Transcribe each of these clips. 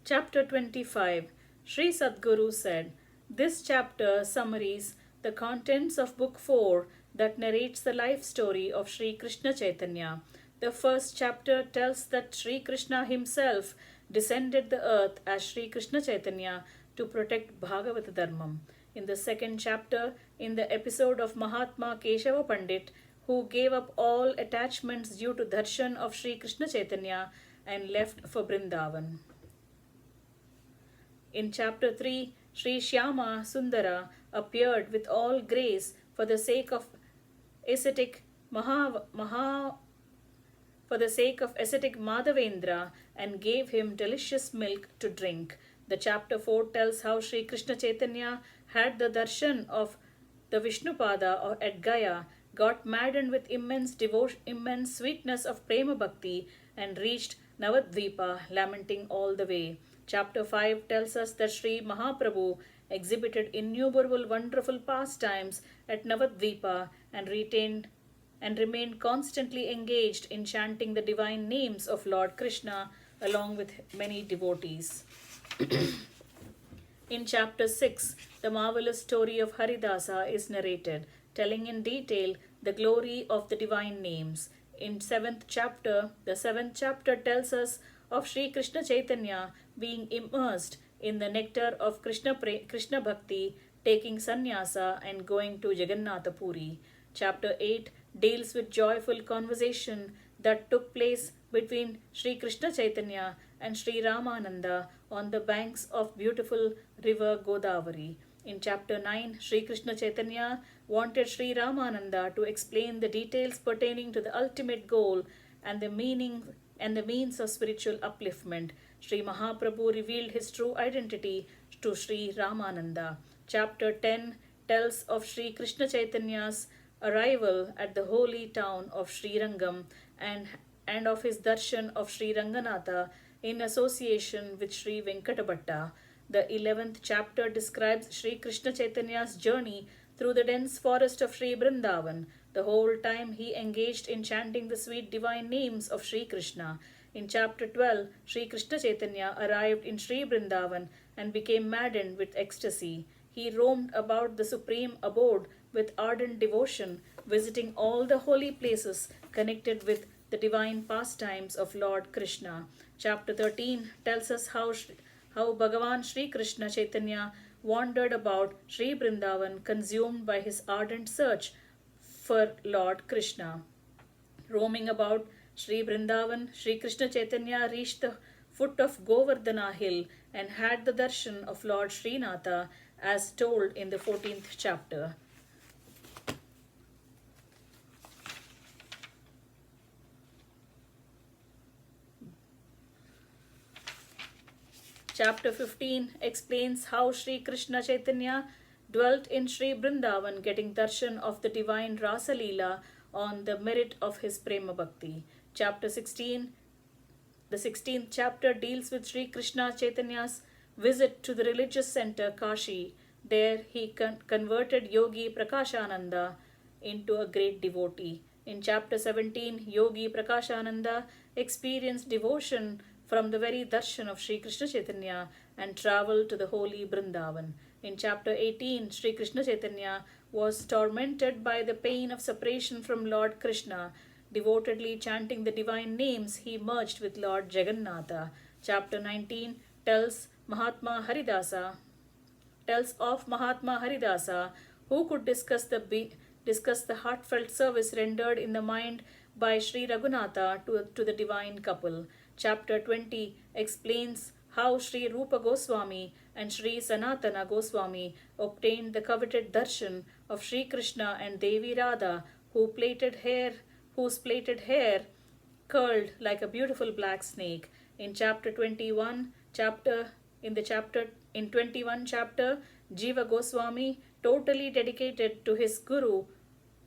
Chapter 25. Sri Sadguru said, "This chapter summaries the contents of Book 4 that narrates the life story of Sri Krishna Chaitanya. The first chapter tells that Sri Krishna himself descended the earth as Sri Krishna Chaitanya to protect Bhagavata Dharmam. In the second chapter, in the episode of Mahatma Keshava Pandit, who gave up all attachments due to darshan of Sri Krishna Chaitanya and left for Brindavan. In chapter 3, Sri Shyama Sundara appeared with all grace for the sake of ascetic Madhavendra and gave him delicious milk to drink. The chapter 4 tells how Sri Krishna Chaitanya had the darshan of the Vishnupada at Gaya, got maddened with immense sweetness of prema bhakti, and reached Navadvipa, lamenting all the way. Chapter 5 tells us that Sri Mahaprabhu exhibited innumerable wonderful pastimes at Navadvipa and remained constantly engaged in chanting the divine names of Lord Krishna along with many devotees. In chapter 6, the marvelous story of Haridasa is narrated, telling in detail the glory of the divine names. In the seventh chapter tells us of Sri Krishna Chaitanya being immersed in the nectar of Krishna Bhakti, taking sannyasa and going to Jagannatha Puri. Chapter 8 deals with joyful conversation that took place between Sri Krishna Chaitanya and Sri Ramananda on the banks of beautiful river Godavari. In chapter 9, Sri Krishna Chaitanya wanted Sri Ramananda to explain the details pertaining to the ultimate goal and the means of spiritual upliftment. Sri Mahaprabhu revealed his true identity to Sri Ramananda. Chapter 10 tells of Sri Krishna Chaitanya's arrival at the holy town of Sri Rangam and of his darshan of Sri Ranganatha in association with Sri Venkatabhatta. The 11th chapter describes Sri Krishna Chaitanya's journey through the dense forest of Sri Brindavan. The whole time he engaged in chanting the sweet divine names of Sri Krishna. In chapter 12, Sri Krishna Chaitanya arrived in Sri Brindavan and became maddened with ecstasy. He roamed about the supreme abode with ardent devotion, visiting all the holy places connected with the divine pastimes of Lord Krishna. Chapter 13 tells us how Bhagavan Sri Krishna Chaitanya wandered about Sri Brindavan, consumed by his ardent search for Lord Krishna. Roaming about Sri Brindavan, Sri Krishna Chaitanya reached the foot of Govardhana hill and had the darshan of Lord Srinatha as told in the 14th chapter. Chapter 15 explains how Sri Krishna Chaitanya dwelt in Sri Brindavan, getting darshan of the divine Rasa Leela on the merit of his prema bhakti. Chapter 16, the 16th chapter deals with Sri Krishna Chaitanya's visit to the religious center Kashi. There he converted Yogi Prakashananda into a great devotee. In chapter 17, Yogi Prakashananda experienced devotion from the very darshan of Sri Krishna Chaitanya and travelled to the holy Brindavan. In chapter 18, Sri Krishna Chaitanya was tormented by the pain of separation from Lord Krishna. Devotedly chanting the divine names, he merged with Lord Jagannatha. Chapter 19 tells of Mahatma Haridasa, who could discuss the heartfelt service rendered in the mind by Sri Raghunatha to the divine couple. Chapter 20 explains how Sri Rupa Goswami and Sri Sanatana Goswami obtained the coveted darshan of Sri Krishna and Devi Radha, whose plaited hair curled like a beautiful black snake. In 21 chapter, Jiva Goswami, totally dedicated to his guru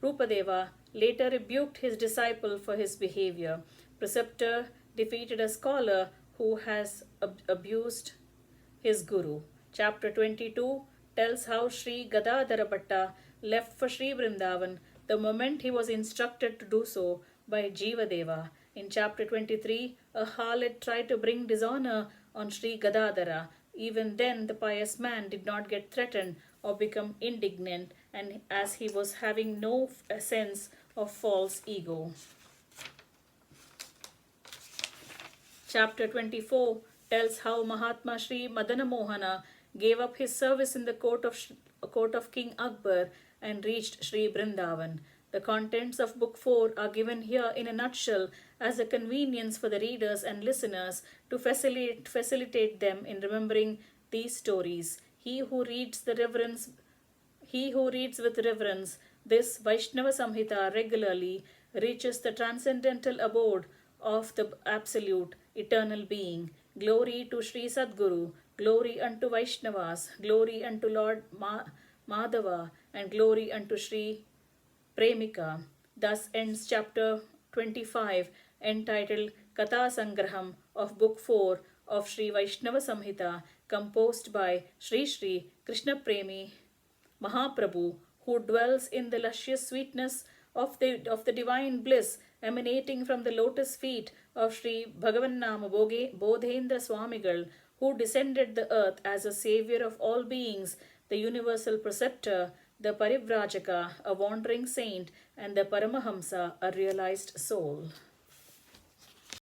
Rupadeva, later rebuked his disciple for his behavior. Preceptor defeated a scholar who has abused his guru. Chapter 22 tells how Sri Gadadhara Bhatta left for Sri Vrindavan the moment he was instructed to do so by Jivadeva. In chapter 23, a harlot tried to bring dishonor on Shri Gadadhara. Even then, the pious man did not get threatened or become indignant, and as he was having no sense of false ego. Chapter 24 tells how Mahatma Shri Madana Mohana gave up his service in the court of King Akbar and reached Shri Brindavan. The contents of Book 4 are given here in a nutshell as a convenience for the readers and listeners to facilitate them in remembering these stories. He who reads with reverence this Vaishnava Samhita regularly reaches the transcendental abode of the Absolute, Eternal Being. Glory to Sri Sadguru, glory unto Vaishnavas, glory unto Lord Madhava, and glory unto Sri Premika. Thus ends chapter 25, entitled Katha Sangraham of Book 4 of Sri Vaishnava Samhita, composed by Sri Krishna Premi Mahaprabhu, who dwells in the luscious sweetness of the divine bliss emanating from the lotus feet of Sri Bhagavannama Bodhendra Swamigal, who descended the earth as a savior of all beings, the universal preceptor, the Parivrajaka, a wandering saint, and the Paramahamsa, a realized soul.